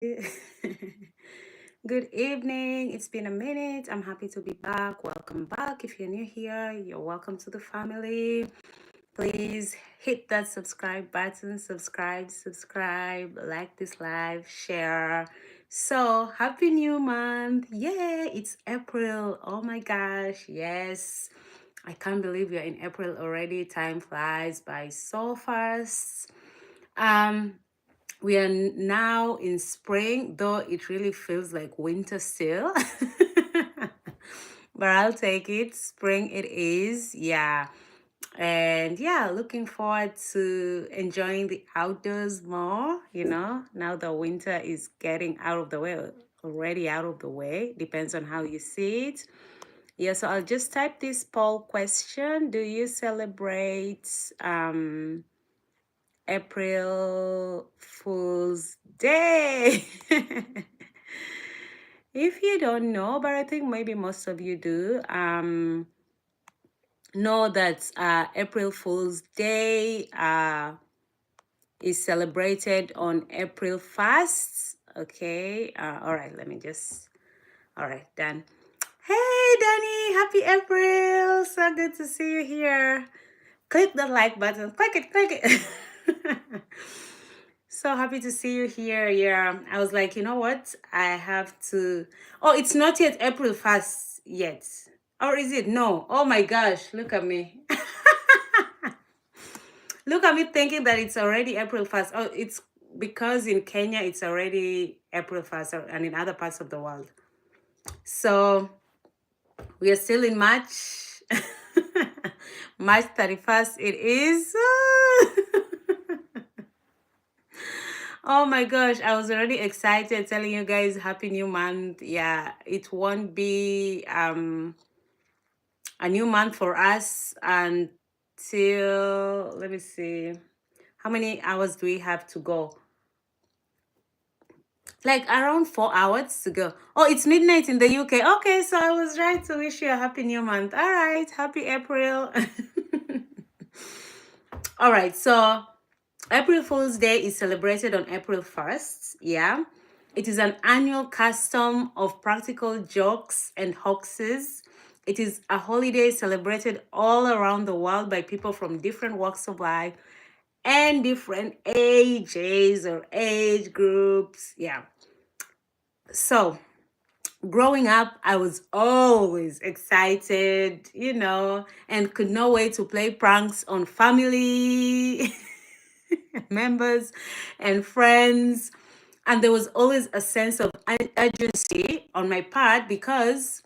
Good evening. It's been a minute. I'm happy to be back. Welcome back. If you're new here, you're welcome to the family. Please hit that subscribe button, subscribe, like this live, share. So, happy new month. Yeah, it's April. Oh my gosh. Yes. I can't believe we're in April already. Time flies by so fast. Um, we are now in spring, though it really feels like winter still. But I'll take it. Spring it is. Yeah. And yeah, looking forward to enjoying the outdoors more, now the winter is getting out of the way, already out of the way. Depends on how you see it. Yeah, so I'll just type this poll question. Do you celebrate April Fool's Day? If you don't know, but I think maybe most of you do, know that April Fool's Day is celebrated on April 1st. Okay, all right, all right, done. Hey, Danny, happy April. So good to see you here. Click the like button. Click it. So happy to see you here. Yeah, I was like, you know what? I have to. Oh, it's not yet April 1st yet. Or is it? No. Oh my gosh, look at me. Look at me thinking that it's already April 1st. Oh, it's because in Kenya it's already April 1st and in other parts of the world. So we are still in March. March 31st it is. Oh my gosh, I was already excited telling you guys happy new month. Yeah, it won't be a new month for us until, let me see, how many hours do we have to go? Like around 4 hours to go. Oh, it's midnight in the UK. Okay, so I was right to wish you a happy new month. All right, happy April. All right, so April Fool's Day is celebrated on April 1st. Yeah. It is an annual custom of practical jokes and hoaxes. It is a holiday celebrated all around the world by people from different walks of life and different ages or age groups. Yeah. So, growing up, I was always excited, and could not wait to play pranks on family members and friends. And there was always a sense of urgency on my part because,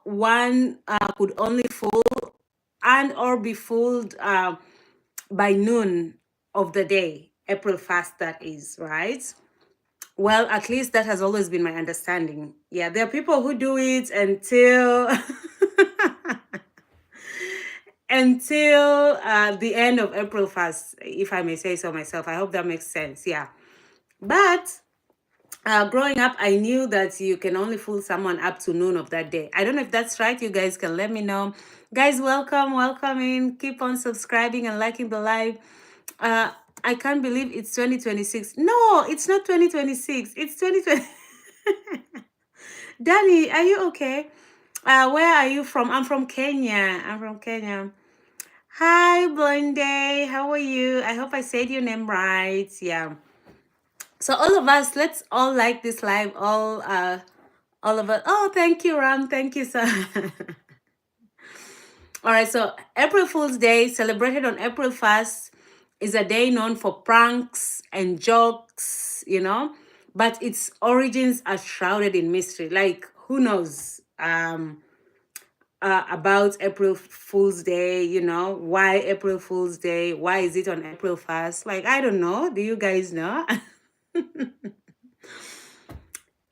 one could only fool and or be fooled by noon of the day, April 1st, that is, right? Well, at least that has always been my understanding. Yeah, there are people who do it until until the end of April 1st, if I may say so myself. I hope that makes sense. Yeah. But growing up, I knew that you can only fool someone up to noon of that day. I don't know if that's right. You guys can let me know. Guys, welcome in. Keep on subscribing and liking the live. Uh, I can't believe it's 2026. No, it's not 2026. It's 2020. Danny, are you okay? Where are you from? I'm from Kenya. Hi, Blonde. How are you? I hope I said your name right. Yeah. So all of us, let's all like this live. All of us. Oh, thank you, Ram. Thank you, sir. All right. So April Fool's Day, celebrated on April 1st, is a day known for pranks and jokes. But its origins are shrouded in mystery. Like, who knows? About April Fool's Day, why April Fool's Day? Why is it on April 1st? Like, I don't know. Do you guys know?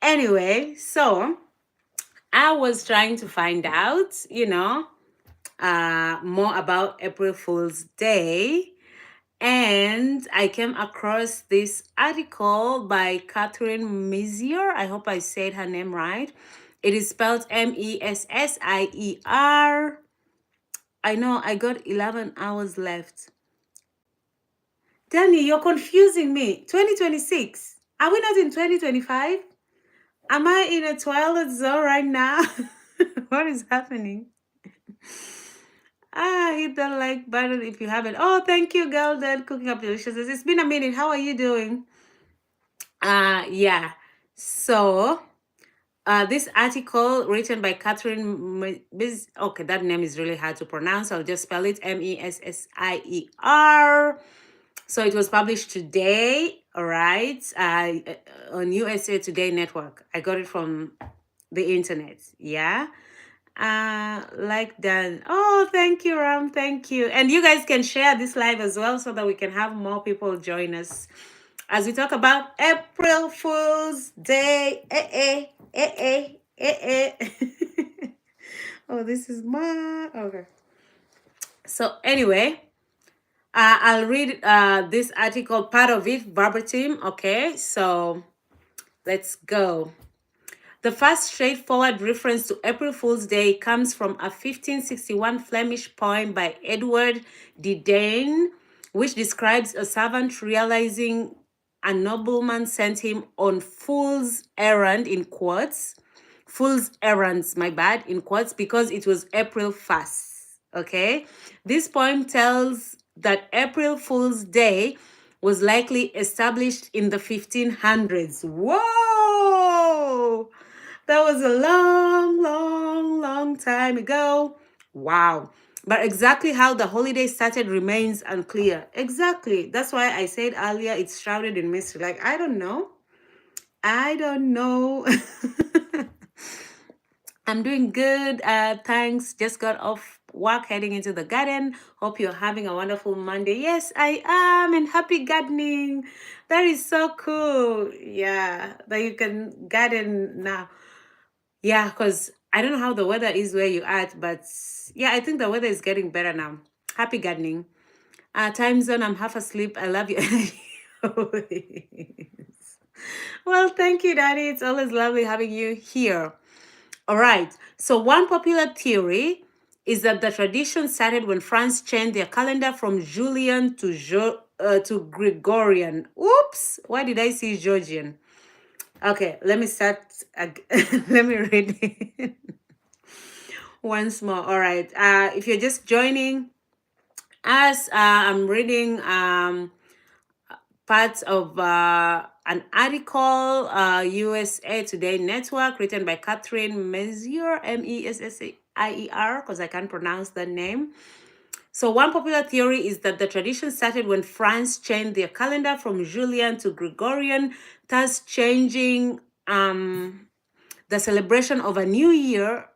Anyway, so I was trying to find out, more about April Fool's Day. And I came across this article by Catherine Messier. I hope I said her name right. It is spelled Messier. I know I got 11 hours left. Danny, you're confusing me. 2026. Are we not in 2025? Am I in a twilight zone right now? What is happening? Hit the like button if you haven't. Oh, thank you, girl, that cooking up deliciousness. It's been a minute. How are you doing? Yeah. So, this article written by Catherine okay, that name is really hard to pronounce. I'll just spell it Messier. So it was published today, all right, on USA Today Network. I got it from the internet. Yeah. Like that. Oh, thank you, Ram. Thank you. And you guys can share this live as well so that we can have more people join us as we talk about April Fool's Day. Oh, this is my okay. So anyway, I'll read this article, part of it verbatim. Okay, so let's go. The first straightforward reference to April Fool's Day comes from a 1561 Flemish poem by Edward de Dayne, which describes a servant realizing a nobleman sent him on fool's errand, in quotes. Fool's errands, my bad, in quotes, because it was April 1st. Okay? This poem tells that April Fool's Day was likely established in the 1500s. Whoa! That was a long time ago. Wow. But exactly how the holiday started remains unclear. Exactly. That's why I said earlier it's shrouded in mystery. Like, I don't know. I don't know. I'm doing good. Thanks. Just got off work, heading into the garden. Hope you're having a wonderful Monday. Yes, I am. And happy gardening. That is so cool. Yeah, that you can garden now. Yeah, because I don't know how the weather is where you're at, but yeah, I think the weather is getting better now. Happy gardening. Time zone, I'm half asleep. I love you. Well, thank you, Daddy. It's always lovely having you here. All right. So one popular theory is that the tradition started when France changed their calendar from Julian to Gregorian. Oops. Why did I see Georgian? Okay, let me start. Let me read it once more. All right. If you're just joining us, I'm reading parts of an article, USA Today Network, written by Catherine Messier, Messier, because I can't pronounce the name. So one popular theory is that the tradition started when France changed their calendar from Julian to Gregorian, thus changing the celebration of a new year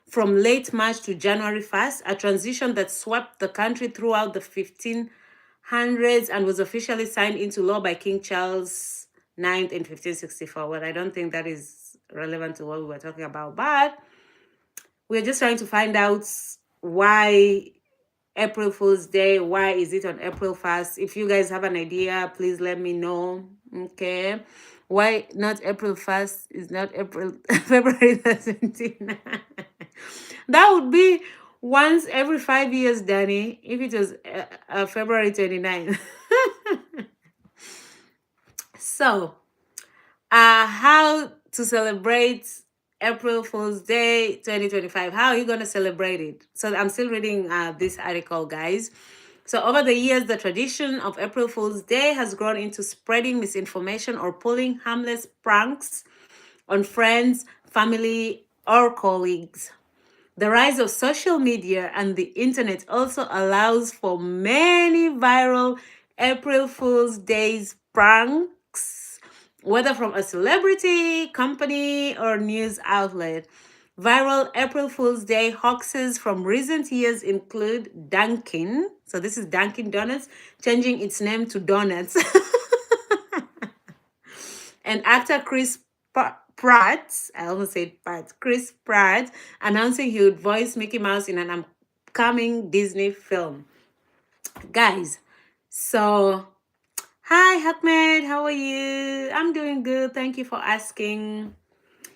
from late March to January 1st, a transition that swept the country throughout the 1500s and was officially signed into law by King Charles IX in 1564. Well, I don't think that is relevant to what we were talking about, but we're just trying to find out why April Fool's Day, why is it on April 1st? If you guys have an idea, please let me know. Okay. Why not April 1st is not April February 17th? That would be once every 5 years, Danny, if it was February 29th. So, how to celebrate April Fool's Day 2025? How are you going to celebrate it? So I'm still reading this article, guys. So over the years, the tradition of April Fool's Day has grown into spreading misinformation or pulling harmless pranks on friends, family, or colleagues. The rise of social media and the internet also allows for many viral April Fool's Days pranks, whether from a celebrity, company, or news outlet. Viral April Fool's Day hoaxes from recent years include Dunkin'. So this is Dunkin' Donuts changing its name to Donuts. And actor Pratt, I almost said Pratt, Chris Pratt, announcing he would voice Mickey Mouse in an upcoming Disney film. Guys, so hi Ahmed, how are you? I'm doing good. Thank you for asking.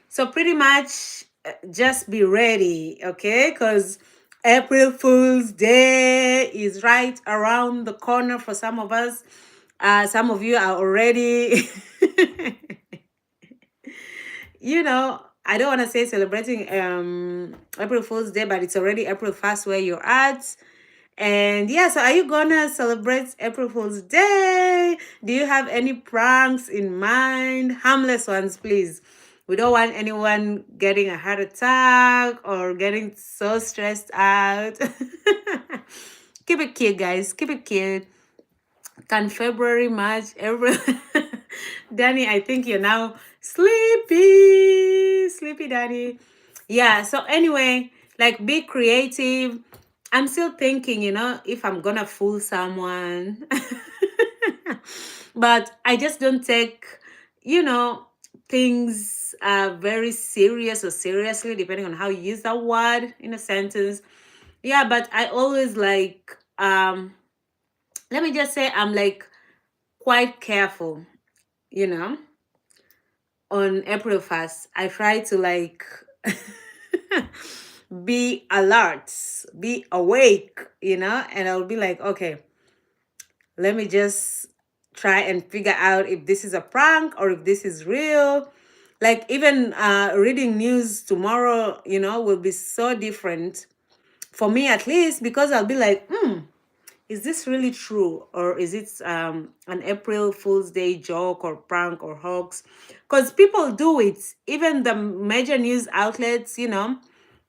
So pretty much just be ready, okay? Because April Fool's Day is right around the corner for some of us. Some of you are already, I don't want to say celebrating April Fool's Day, but it's already April 1st where you're at. And yeah, so are you gonna celebrate April Fool's Day? Do you have any pranks in mind? Harmless ones, please. We don't want anyone getting a heart attack or getting so stressed out. Keep it cute, guys. Keep it cute. Can February, March, April. Danny, I think you're now sleepy. Sleepy, Danny. Yeah, so anyway, like be creative. I'm still thinking, if I'm gonna fool someone. But I just don't take, you know, things very serious or seriously, depending on how you use that word in a sentence. Yeah, but I always like, let me just say, I'm like quite careful, you know. On April 1st, I try to like be alert, be awake, and I'll be like, okay, let me just try and figure out if this is a prank or if this is real. Like even reading news tomorrow, will be so different for me at least, because I'll be like, is this really true, or is it an April Fool's Day joke or prank or hoax? Because people do it. Even the major news outlets,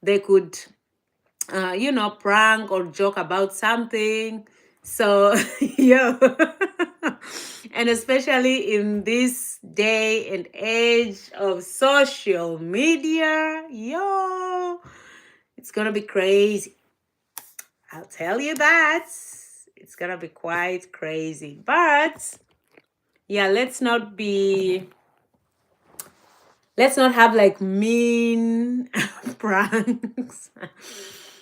they could, prank or joke about something. So, yeah. And especially in this day and age of social media, yo, it's gonna be crazy. I'll tell you that. It's gonna be quite crazy. But yeah, let's not have like mean pranks.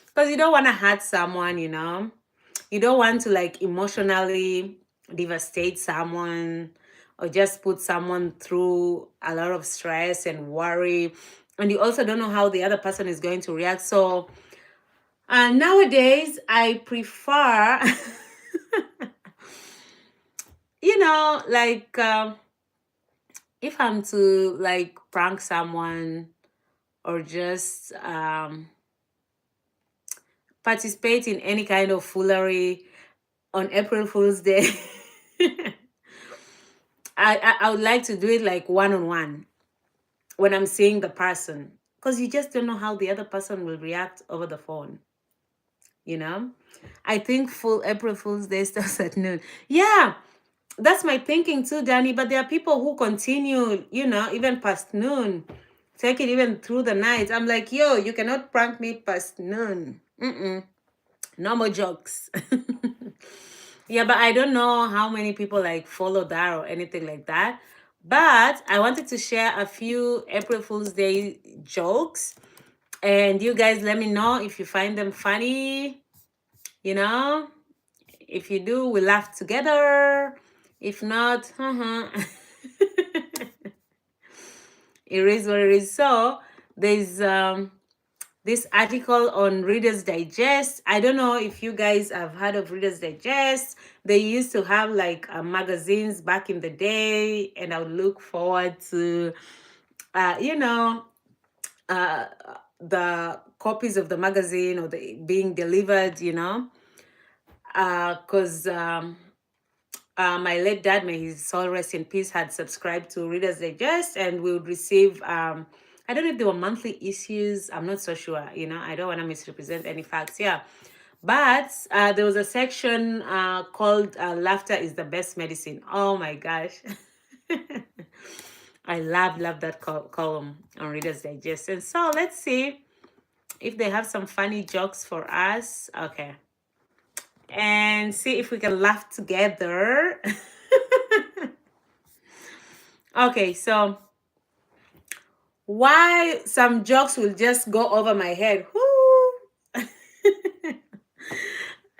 Because you don't want to hurt someone, You don't want to like emotionally devastate someone or just put someone through a lot of stress and worry. And you also don't know how the other person is going to react. So nowadays, I prefer, like if I'm to like prank someone or just participate in any kind of foolery on April Fool's Day, I would like to do it like one on one when I'm seeing the person, because you just don't know how the other person will react over the phone. I think full April Fool's Day starts at noon. Yeah, that's my thinking too, Danny. But there are people who continue, even past noon, take it even through the night. I'm like, yo, you cannot prank me past noon. No more jokes. Yeah, but I don't know how many people like follow that or anything like that. But I wanted to share a few April Fool's Day jokes. And you guys let me know if you find them funny, you know. If you do, we laugh together. If not, it is what it is. So there's this article on Reader's Digest. I don't know if you guys have heard of Reader's Digest. They used to have like magazines back in the day, and I would look forward to, uh, the copies of the magazine or the being delivered, because my late dad, may his soul rest in peace, had subscribed to Reader's Digest, and we would receive, I don't know if they were monthly issues. I'm not so sure, I don't want to misrepresent any facts. Yeah. But there was a section called Laughter is the Best Medicine. Oh my gosh. I love that column on Reader's Digest. And so let's see if they have some funny jokes for us. Okay. And see if we can laugh together. Okay, so why some jokes will just go over my head. Whoo!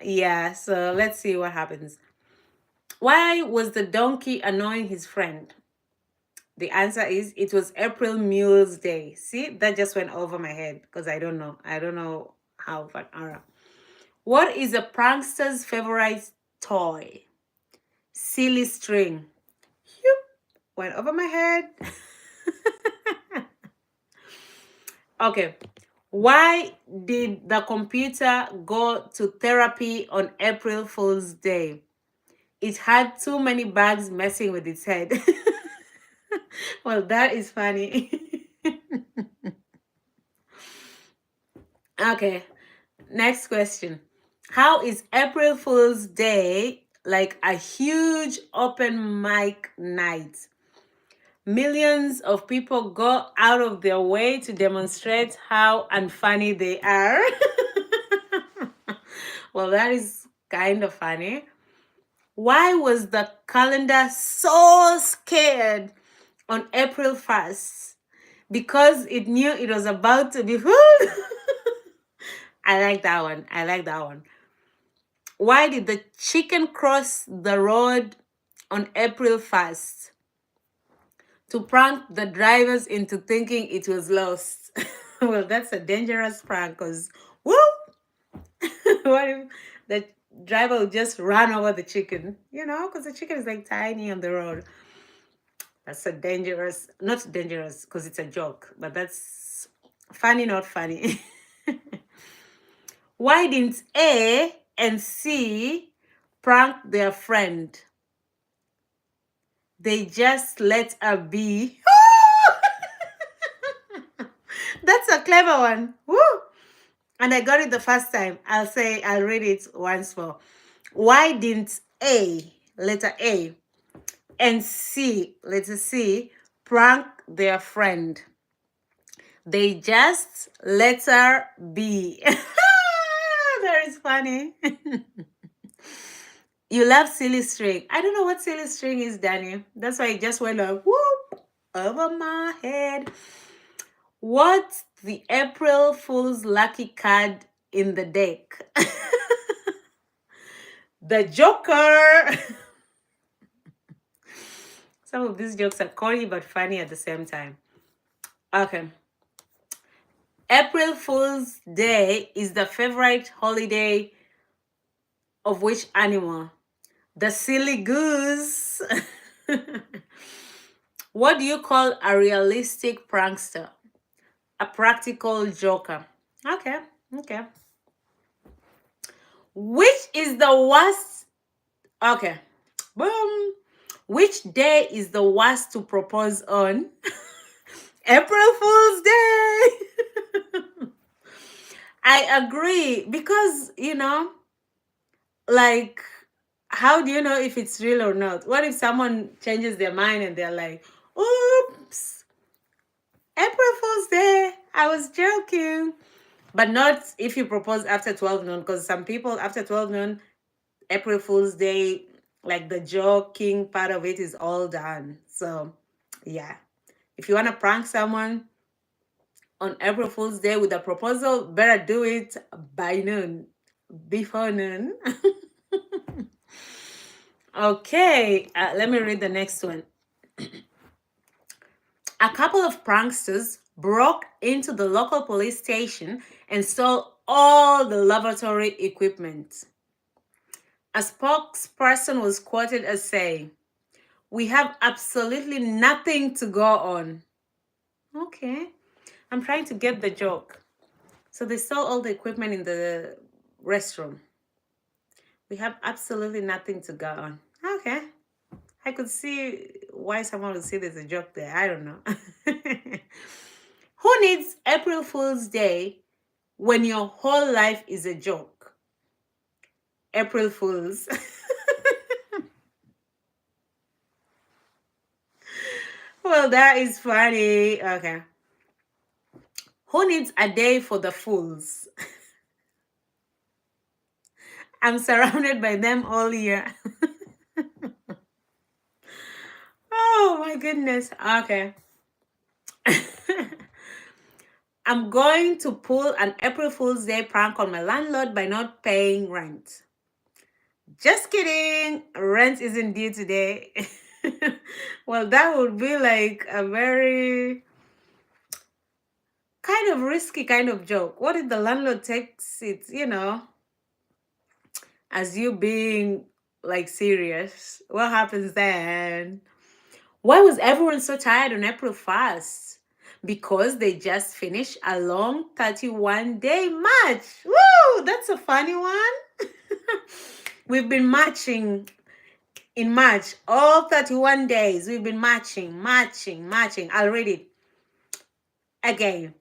Yeah, so let's see what happens. Why was the donkey annoying his friend? The answer is it was April Mule's Day. See, that just went over my head because I don't know. I don't know how, but all right. What is a prankster's favorite toy? Silly string. Yup, went over my head. Okay. Why did the computer go to therapy on April Fool's Day? It had too many bugs messing with its head. Well, that is funny. Okay, next question. How is April Fool's Day like a huge open mic night? Millions of people go out of their way to demonstrate how unfunny they are. Well, that is kind of funny. Why was the calendar so scared on April 1st? Because it knew it was about to be full. I like that one. I like that one. Why did the chicken cross the road on April 1st? To prank the drivers into thinking it was lost. Well, that's a dangerous prank because, whoop, what if the driver would just run over the chicken? Because the chicken is like tiny on the road. That's a dangerous, not dangerous because it's a joke, but that's funny, not funny. Why didn't A and C prank their friend? They just let her be. That's a clever one. Woo! And I got it the first time. I'll read it once more. Why didn't A, letter A, and C, letter C, prank their friend? They just let her be. That is funny. You love silly string. I don't know what silly string is, Danny. That's why it just went like whoop over my head. What's the April Fool's lucky card in the deck? The Joker. Some of these jokes are corny but funny at the same time. Okay. April Fool's Day is the favorite holiday of which animal? The silly goose. What do you call a realistic prankster? A practical joker. Okay, okay. Which is the worst? Okay. Boom. Which day is the worst to propose on? April Fool's Day. I agree because, like, how do you know if it's real or not? What if someone changes their mind and they're like, oops, April Fool's Day, I was joking. But not if you propose after 12 noon, because some people after 12 noon, April Fool's Day, like the joking part of it is all done. So, yeah. If you want to prank someone on April Fool's Day with a proposal, better do it by noon, before noon. Okay, let me read the next one. A couple of pranksters broke into the local police station and stole all the laboratory equipment. A spokesperson was quoted as saying, "We have absolutely nothing to go on." Okay, I'm trying to get the joke. So they stole all the equipment in the restroom. We have absolutely nothing to go on. Okay. I could see why someone would see there's a joke there. I don't know. Who needs April Fool's Day when your whole life is a joke? April Fools. Well, that is funny. Okay. Who needs a day for the fools? I'm surrounded by them all year. Oh my goodness. Okay. I'm going to pull an April Fool's Day prank on my landlord by not paying rent. Just kidding. Rent isn't due today. Well, that would be like a very kind of risky kind of joke. What if the landlord takes it, as you being Like, serious. What happens then? Why was everyone so tired on April 1st? Because they just finished a long 31-day march. Woo! That's a funny one. We've been marching in March, all 31 days. We've been marching, marching, marching. I'll read it again.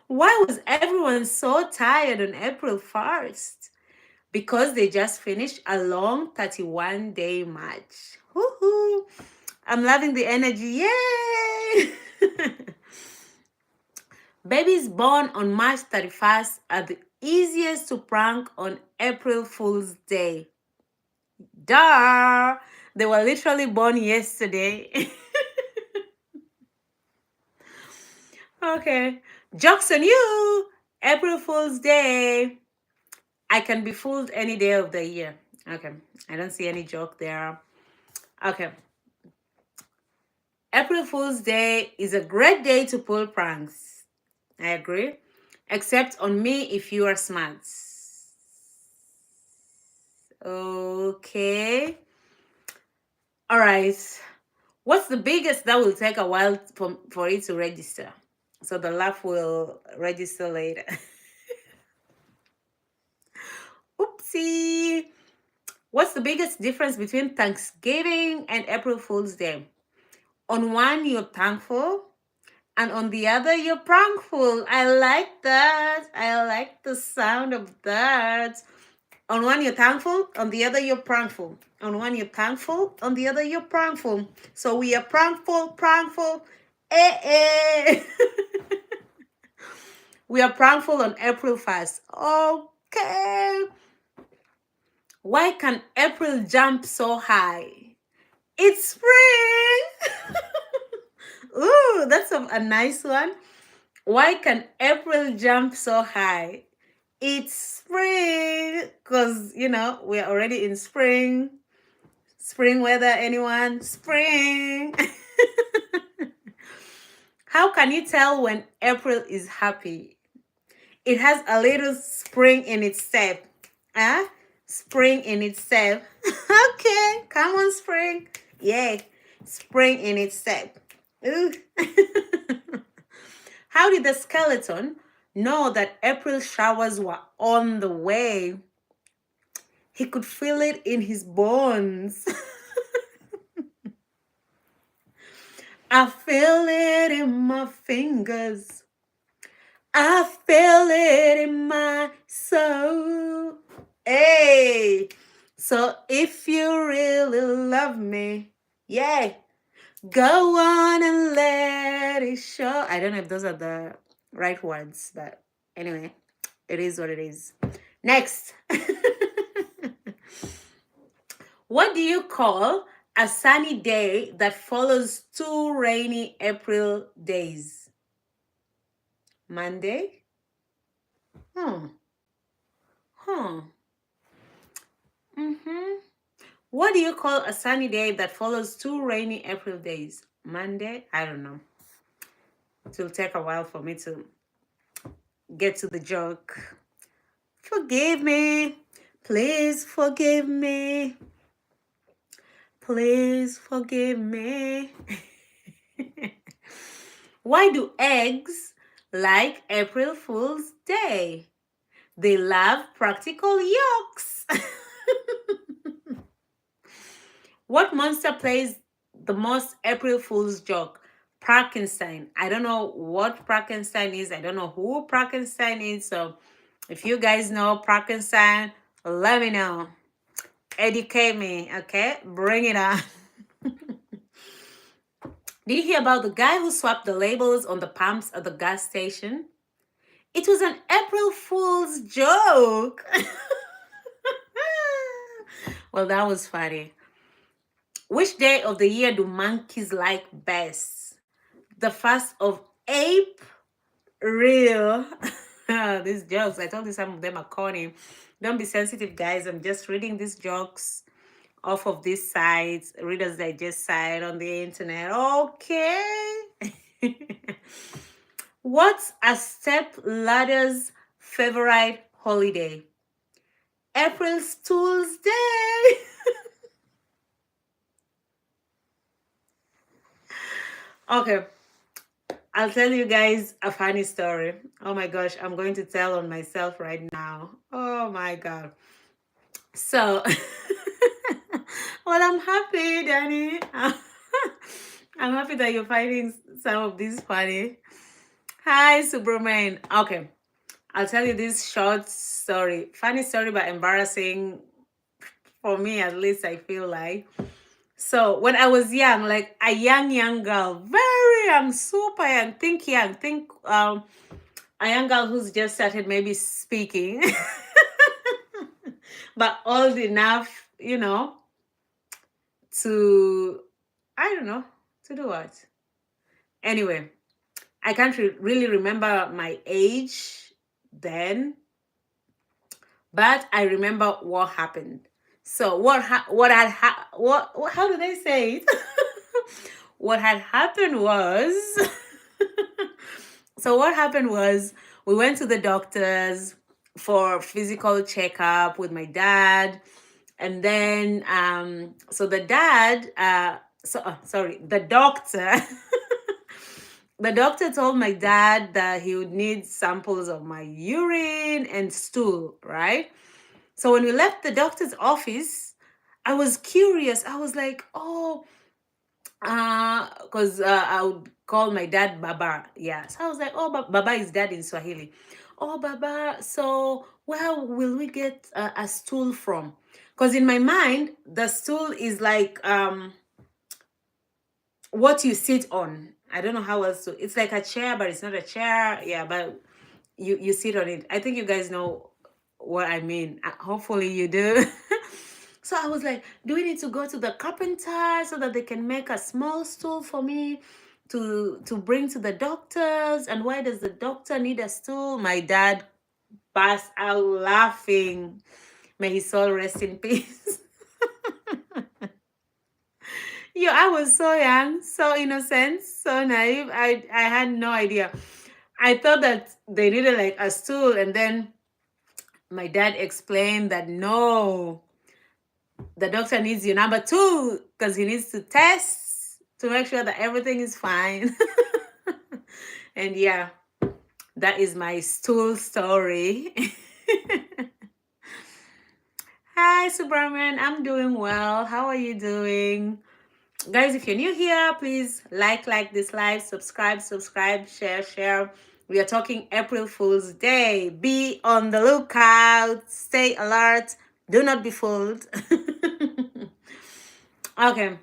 Why was everyone so tired on April 1st? Because they just finished a long 31-day march. Woohoo! I'm loving the energy. Yay! Babies born on March 31st are the easiest to prank on April Fool's Day. Duh! They were literally born yesterday. Okay. Jokes on you! April Fool's Day. I can be fooled any day of the year. Okay. I don't see any joke there. Okay. April Fool's Day is a great day to pull pranks. I agree. Except on me if you are smart. Okay. All right. What's the biggest that will take a while for it to register? So the laugh will register later. Oopsie. What's the biggest difference between Thanksgiving and April Fool's Day? On one, you're thankful, and on the other, you're prankful. I like that. I like the sound of that. On one, you're thankful, on the other, you're prankful. On one, you're thankful, on the other, you're prankful. So we are prankful, prankful. Eh, eh. We are prankful on April 1st. Okay. Why can April jump so high? It's spring. Ooh, that's a nice one. Why can April jump so high? It's spring. Because, we're already in spring. Spring weather, anyone? Spring. How can you tell when April is happy? It has a little spring in its step. Huh? Spring in its step. Okay, come on, spring. Yeah, spring in its step. Ooh. How did the skeleton know that April showers were on the way? He could feel it in his bones. I feel it in my fingers. I feel it in my soul. Hey, so if you really love me, yeah, go on and let it show. I don't know if those are the right words, but anyway, it is what it is. Next. What do you call a sunny day that follows 2 rainy April days? Monday? Hmm. What do you call a sunny day that follows 2 rainy April days? Monday? I don't know. It will take a while for me to get to the joke. Forgive me. Please forgive me. Please forgive me. Why do eggs like April Fool's Day? They love practical yolks. What monster plays the most April Fool's joke? Frankenstein. I don't know what Frankenstein is. I don't know who Frankenstein is. So if you guys know Frankenstein, let me know. Educate me, okay? Bring it on. Did you hear about the guy who swapped the labels on the pumps at the gas station? It was an April Fool's joke. Well, that was funny. Which day of the year do monkeys like best? The 1st of April. These jokes, I told you some of them are corny. Don't be sensitive, guys. I'm just reading these jokes off of these sites, Reader's Digest site on the internet. Okay. What's a step ladder's favorite holiday? April Stools Day. Okay, I'll tell you guys a funny story. Oh my gosh, I'm going to tell on myself right now. Oh my god. So, well, I'm happy, Danny. I'm happy that you're finding some of this funny. Hi, Superman. Okay, I'll tell you this short story. Funny story, but embarrassing for me, at least, I feel like. So, when I was young, like a young girl, very young, super young, think a young girl who's just started maybe speaking, but old enough, to, I don't know, to do what? Anyway, I can't really remember my age then, but I remember what happened. So what how do they say it? What had happened was so what happened was we went to the doctors for physical checkup with my dad, and then so the dad sorry, the doctor the doctor told my dad that he would need samples of my urine and stool, right? So when we left the doctor's office, I was curious. I was like, oh, because I would call my dad Baba. Yeah. So I was like, oh, Baba is dad in Swahili. Oh, Baba, so where will we get a stool from? Because in my mind, the stool is like what you sit on. I don't know how else to. It's like a chair, but it's not a chair. Yeah, but you sit on it. I think you guys know what I mean. Hopefully you do. So I was like, do we need to go to the carpenter so that they can make a small stool for me to bring to the doctors? And why does the doctor need a stool? My dad burst out laughing. May his soul rest in peace. Yeah, I was so young, so innocent, so naive. I had no idea. I thought that they needed like a stool, and then my dad explained that no, the doctor needs you number two because he needs to test to make sure that everything is fine. And yeah, that is my stool story. Hi, Superman. I'm doing well. How are you doing? Guys, if you're new here, please like this live, subscribe, share. We are talking April Fool's Day. Be on the lookout, stay alert, do not be fooled. Okay,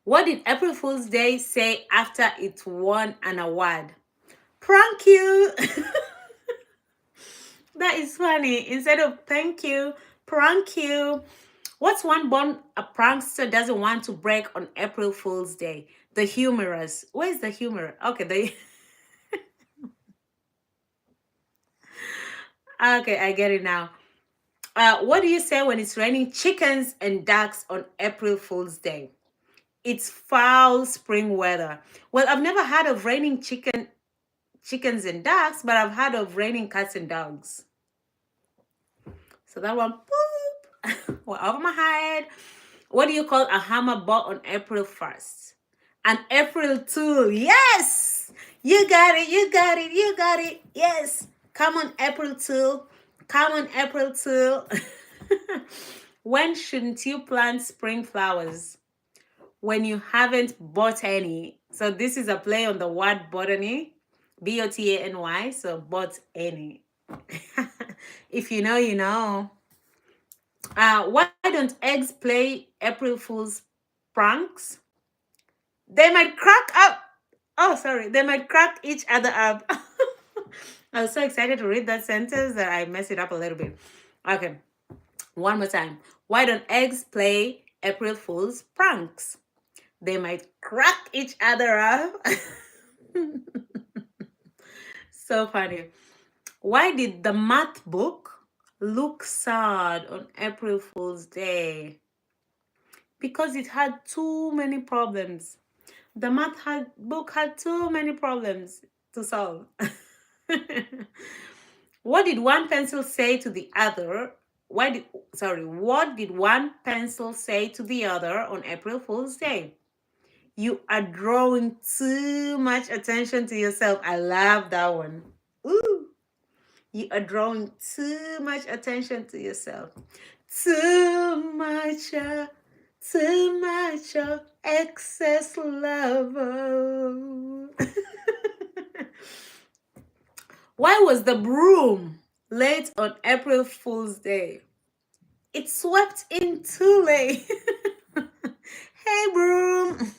what did April Fool's Day say after it won an award? Prank you. That is funny. Instead of thank you, prank you. What's one bond a prankster doesn't want to break on April Fool's Day? The humorous. Where's the humor? Okay, okay, I get it now. What do you say when it's raining chickens and ducks on April Fool's Day? It's foul spring weather. Well, I've never heard of raining chickens and ducks, but I've heard of raining cats and dogs. So that one, boop, went over my head. What do you call a hammer bought on April 1st? An April tool. Yes! You got it, you got it, you got it. Yes. Come on, April tool. Come on, April tool. When shouldn't you plant spring flowers? When you haven't bought any. So this is a play on the word botany. Botany. So bought any. If you know, you know. Why don't eggs play April Fool's pranks? They might crack up. Oh, sorry. They might crack each other up. I was so excited to read that sentence that I messed it up a little bit. Okay. One more time. Why don't eggs play April Fool's pranks? They might crack each other up. So funny. Why did the math book look sad on April Fool's Day? Because it had too many problems. The book had too many problems to solve. What did one pencil say to the other what did one pencil say to the other on April Fool's Day? You are drawing too much attention to yourself. I love that one. Ooh, you are drawing too much attention to yourself. Too much of excess love. Oh. Why was the broom late on April Fool's Day? It swept in too late. Hey, broom.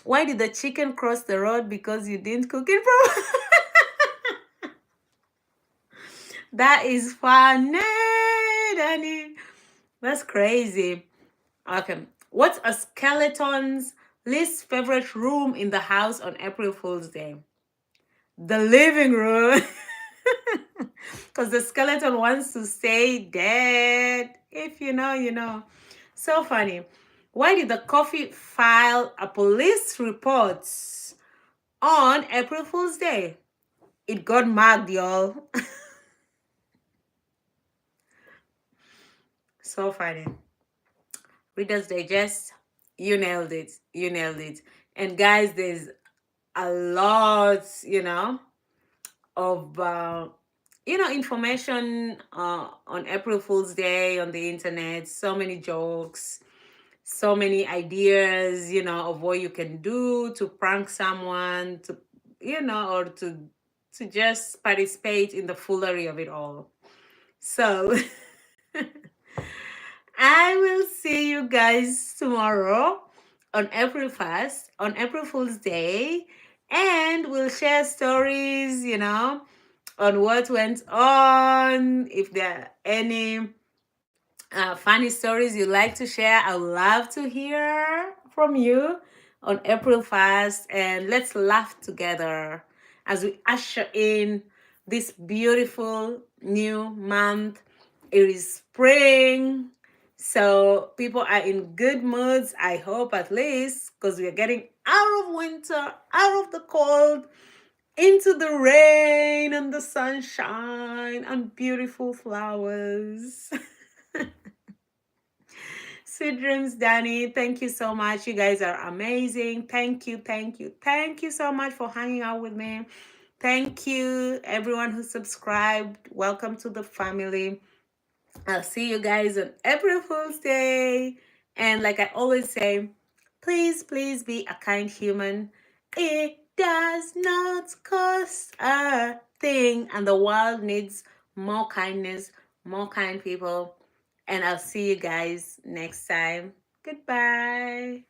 Why did the chicken cross the road? Because you didn't cook it properly. That is funny, Danny. That's crazy. Okay. What's a skeleton's least favorite room in the house on April Fool's Day? The living room. Because the skeleton wants to stay dead. If you know, you know. So funny. Why did the coffee file a police report on April Fool's Day? It got mugged, y'all. So funny. Reader's Digest, you nailed it. You nailed it. And guys, there's a lot, of information on April Fool's Day on the internet. So many jokes, so many ideas, of what you can do to prank someone, or to just participate in the foolery of it all. So I will see you guys tomorrow on April 1st, on April Fool's Day, and we'll share stories, on what went on. If there are any funny stories you'd like to share, I would love to hear from you on April 1st, and let's laugh together as we usher in this beautiful new month. It is spring, so people are in good moods, I hope, at least, because we are getting out of winter, out of the cold, into the rain and the sunshine and beautiful flowers. Sweet dreams, Danny. Thank you so much. You guys are amazing. Thank you, thank you, thank you so much for hanging out with me. Thank you, everyone who subscribed. Welcome to the family. I'll see you guys on April Fool's Day. And like I always say, please, please be a kind human. It does not cost a thing. And the world needs more kindness, more kind people. And I'll see you guys next time. Goodbye.